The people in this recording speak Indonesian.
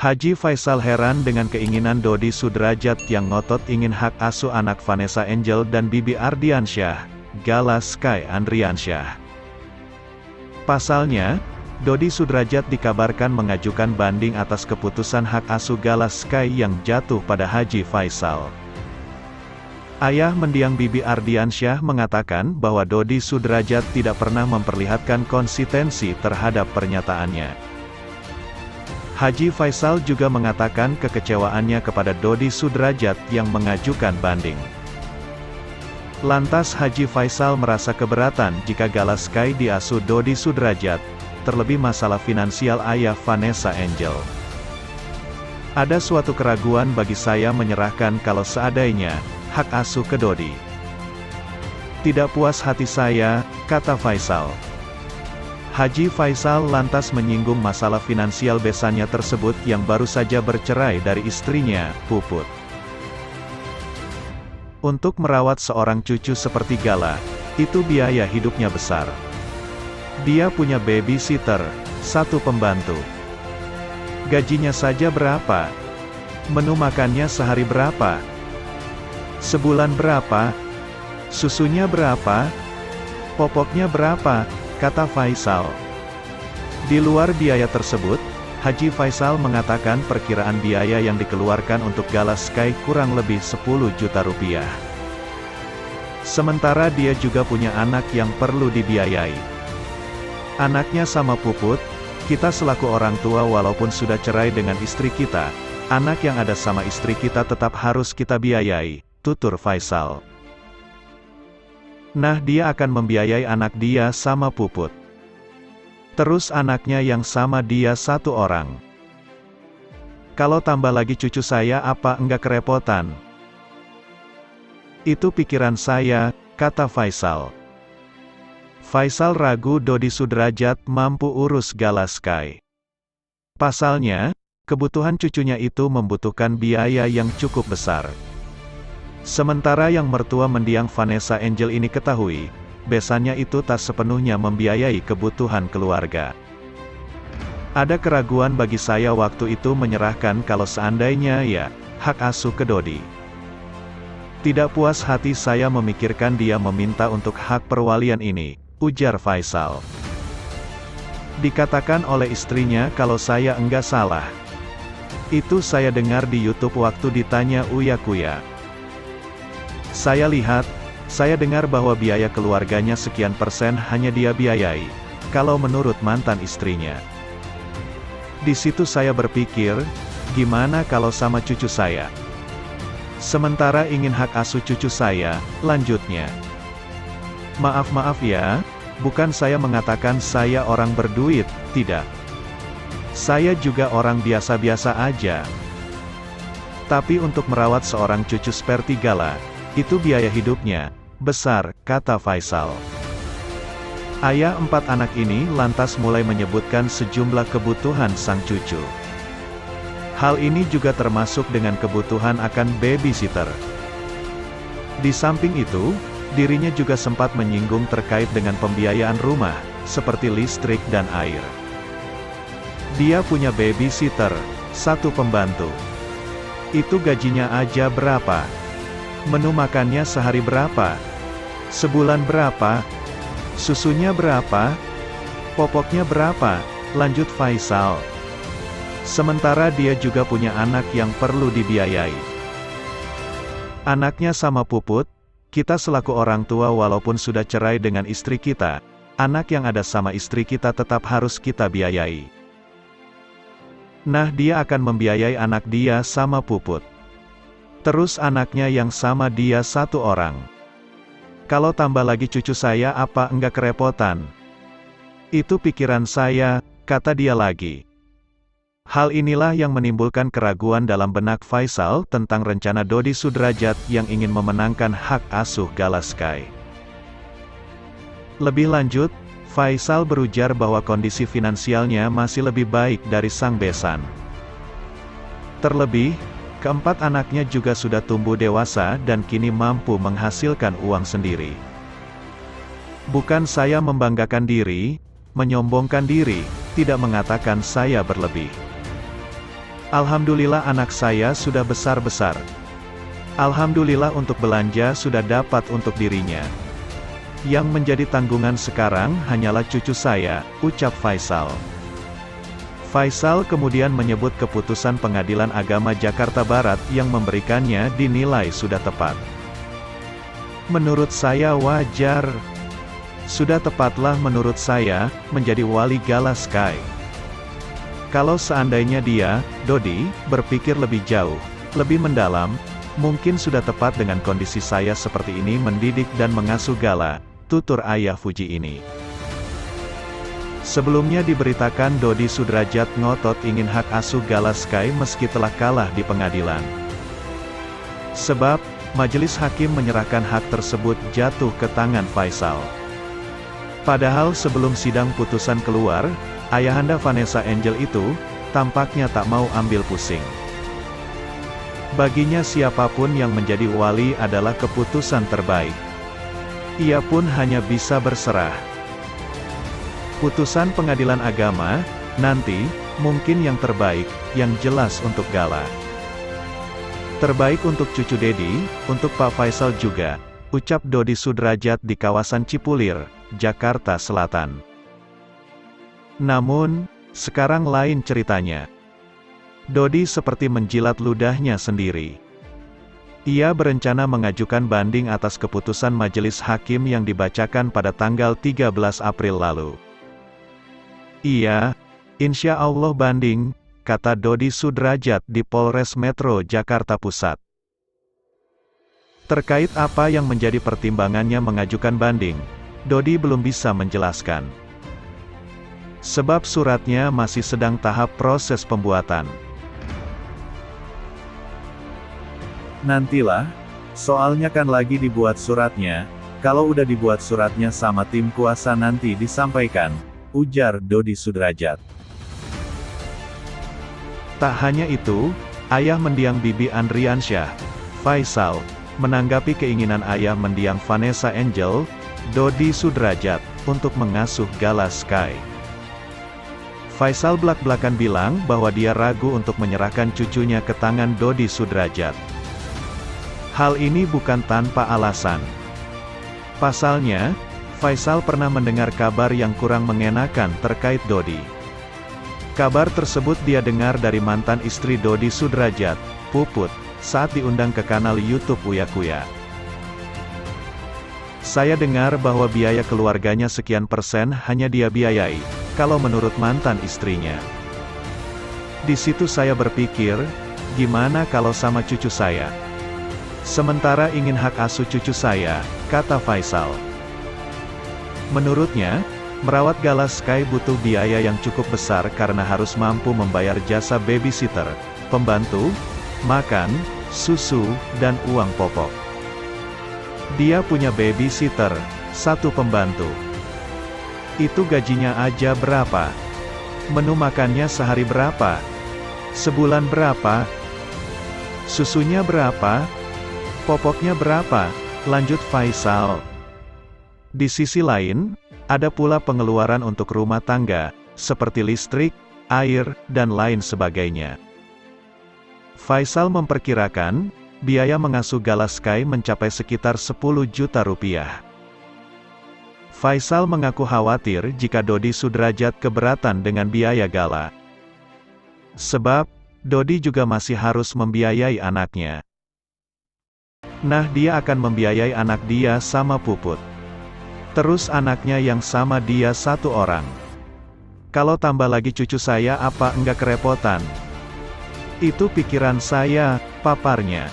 Haji Faisal heran dengan keinginan Dodi Sudrajat yang ngotot ingin hak asuh anak Vanessa Angel dan Bibi Ardiansyah, Gala Sky Andriansyah. Pasalnya, Dodi Sudrajat dikabarkan mengajukan banding atas keputusan hak asuh Gala Sky yang jatuh pada Haji Faisal. Ayah mendiang Bibi Ardiansyah mengatakan bahwa Dodi Sudrajat tidak pernah memperlihatkan konsistensi terhadap pernyataannya. Haji Faisal juga mengatakan kekecewaannya kepada Dodi Sudrajat yang mengajukan banding. Lantas Haji Faisal merasa keberatan jika Gala Sky diasuh Dodi Sudrajat, terlebih masalah finansial ayah Vanessa Angel. Ada suatu keraguan bagi saya menyerahkan kalau seandainya hak asuh ke Dodi. Tidak puas hati saya, kata Faisal. Haji Faisal lantas menyinggung masalah finansial besannya tersebut yang baru saja bercerai dari istrinya, Puput. Untuk merawat seorang cucu seperti Gala, itu biaya hidupnya besar. Dia punya babysitter, 1 pembantu. Gajinya saja berapa? Menu makannya sehari berapa? Sebulan berapa? Susunya berapa? Popoknya berapa? Kata Faisal. Di luar biaya tersebut, Haji Faisal mengatakan perkiraan biaya yang dikeluarkan untuk Gala Sky kurang lebih 10 juta rupiah. Sementara dia juga punya anak yang perlu dibiayai. Anaknya sama Puput, kita selaku orang tua walaupun sudah cerai dengan istri kita, anak yang ada sama istri kita tetap harus kita biayai, tutur Faisal. Nah, dia akan membiayai anak dia sama Puput. Terus anaknya yang sama dia 1 orang. Kalau tambah lagi cucu saya apa enggak kerepotan? Itu pikiran saya, kata Faisal. Faisal ragu Dodi Sudrajat mampu urus Gala Sky. Pasalnya, kebutuhan cucunya itu membutuhkan biaya yang cukup besar. Sementara yang mertua mendiang Vanessa Angel ini ketahui, besannya itu tak sepenuhnya membiayai kebutuhan keluarga. Ada keraguan bagi saya waktu itu menyerahkan kalau seandainya ya, hak asuh ke Dodi. Tidak puas hati saya memikirkan dia meminta untuk hak perwalian ini, ujar Faisal. Dikatakan oleh istrinya kalau saya enggak salah. Itu saya dengar di YouTube waktu ditanya Uya Kuya. Saya lihat, saya dengar bahwa biaya keluarganya sekian persen hanya dia biayai, kalau menurut mantan istrinya. Di situ saya berpikir, gimana kalau sama cucu saya? Sementara ingin hak asuh cucu saya, lanjutnya. Maaf ya, bukan saya mengatakan saya orang berduit, tidak. Saya juga orang biasa-biasa aja. Tapi untuk merawat seorang cucu seperti Gala, itu biaya hidupnya besar, kata Faisal. Ayah 4 anak ini lantas mulai menyebutkan sejumlah kebutuhan sang cucu. Hal ini juga termasuk dengan kebutuhan akan babysitter. Di samping itu, dirinya juga sempat menyinggung terkait dengan pembiayaan rumah, seperti listrik dan air. Dia punya babysitter, 1 pembantu. Itu gajinya aja berapa? Menu makannya sehari berapa? Sebulan berapa? Susunya berapa? Popoknya berapa? Lanjut Faisal. Sementara dia juga punya anak yang perlu dibiayai. Anaknya sama Puput, kita selaku orang tua walaupun sudah cerai dengan istri kita, anak yang ada sama istri kita tetap harus kita biayai. Nah, dia akan membiayai anak dia sama Puput. Terus anaknya yang sama dia 1 orang. Kalau tambah lagi cucu saya apa enggak kerepotan? Itu pikiran saya, kata dia lagi. Hal inilah yang menimbulkan keraguan dalam benak Faisal tentang rencana Dodi Sudrajat yang ingin memenangkan hak asuh Gala Sky. Lebih lanjut, Faisal berujar bahwa kondisi finansialnya masih lebih baik dari sang besan. Terlebih, keempat anaknya juga sudah tumbuh dewasa dan kini mampu menghasilkan uang sendiri. Bukan saya membanggakan diri, menyombongkan diri, tidak mengatakan saya berlebih. Alhamdulillah anak saya sudah besar-besar. Alhamdulillah untuk belanja sudah dapat untuk dirinya. Yang menjadi tanggungan sekarang hanyalah cucu saya, ucap Faisal. Faisal kemudian menyebut keputusan Pengadilan Agama Jakarta Barat yang memberikannya dinilai sudah tepat. Menurut saya wajar. Sudah tepatlah menurut saya, menjadi wali Gala Sky. Kalau seandainya dia, Dodi, berpikir lebih jauh, lebih mendalam, mungkin sudah tepat dengan kondisi saya seperti ini mendidik dan mengasuh Gala, tutur ayah Fuji ini. Sebelumnya diberitakan Dodi Sudrajat ngotot ingin hak asuh Gala Sky meski telah kalah di pengadilan. Sebab, majelis hakim menyerahkan hak tersebut jatuh ke tangan Faisal. Padahal sebelum sidang putusan keluar, ayahanda Vanessa Angel itu, tampaknya tak mau ambil pusing. Baginya siapapun yang menjadi wali adalah keputusan terbaik. Ia pun hanya bisa berserah. Putusan pengadilan agama, nanti, mungkin yang terbaik, yang jelas untuk Gala. Terbaik untuk cucu Dedi, untuk Pak Faisal juga, ucap Dodi Sudrajat di kawasan Cipulir, Jakarta Selatan. Namun, sekarang lain ceritanya. Dodi seperti menjilat ludahnya sendiri. Ia berencana mengajukan banding atas keputusan majelis hakim yang dibacakan pada tanggal 13 April lalu. Iya, insya Allah banding, kata Dodi Sudrajat di Polres Metro Jakarta Pusat. Terkait apa yang menjadi pertimbangannya mengajukan banding, Dodi belum bisa menjelaskan. Sebab suratnya masih sedang tahap proses pembuatan. Nantilah, soalnya kan lagi dibuat suratnya, kalau udah dibuat suratnya sama tim kuasa nanti disampaikan, ujar Dodi Sudrajat. Tak hanya itu, ayah mendiang Bibi Andriansyah, Faisal, menanggapi keinginan ayah mendiang Vanessa Angel, Dodi Sudrajat, untuk mengasuh Gala Sky. Faisal belak-belakan bilang bahwa dia ragu untuk menyerahkan cucunya ke tangan Dodi Sudrajat. Hal ini bukan tanpa alasan. Pasalnya, Faisal pernah mendengar kabar yang kurang mengenakan terkait Dodi. Kabar tersebut dia dengar dari mantan istri Dodi Sudrajat, Puput, saat diundang ke kanal YouTube Uya Kuya. Saya dengar bahwa biaya keluarganya sekian persen hanya dia biayai, kalau menurut mantan istrinya. Di situ saya berpikir, gimana kalau sama cucu saya? Sementara ingin hak asuh cucu saya, kata Faisal. Menurutnya, merawat Gala Sky butuh biaya yang cukup besar karena harus mampu membayar jasa babysitter, pembantu, makan, susu, dan uang popok. Dia punya babysitter, satu pembantu. Itu gajinya aja berapa? Menu makannya sehari berapa? Sebulan berapa? Susunya berapa? Popoknya berapa? Lanjut Faisal. Di sisi lain, ada pula pengeluaran untuk rumah tangga, seperti listrik, air, dan lain sebagainya. Faisal memperkirakan, biaya mengasuh Gala Sky mencapai sekitar 10 juta rupiah. Faisal mengaku khawatir jika Dodi Sudrajat keberatan dengan biaya Gala. Sebab, Dodi juga masih harus membiayai anaknya. Nah, dia akan membiayai anak dia sama Puput. Terus anaknya yang sama dia satu orang. Kalau tambah lagi cucu saya apa enggak kerepotan? Itu pikiran saya, paparnya.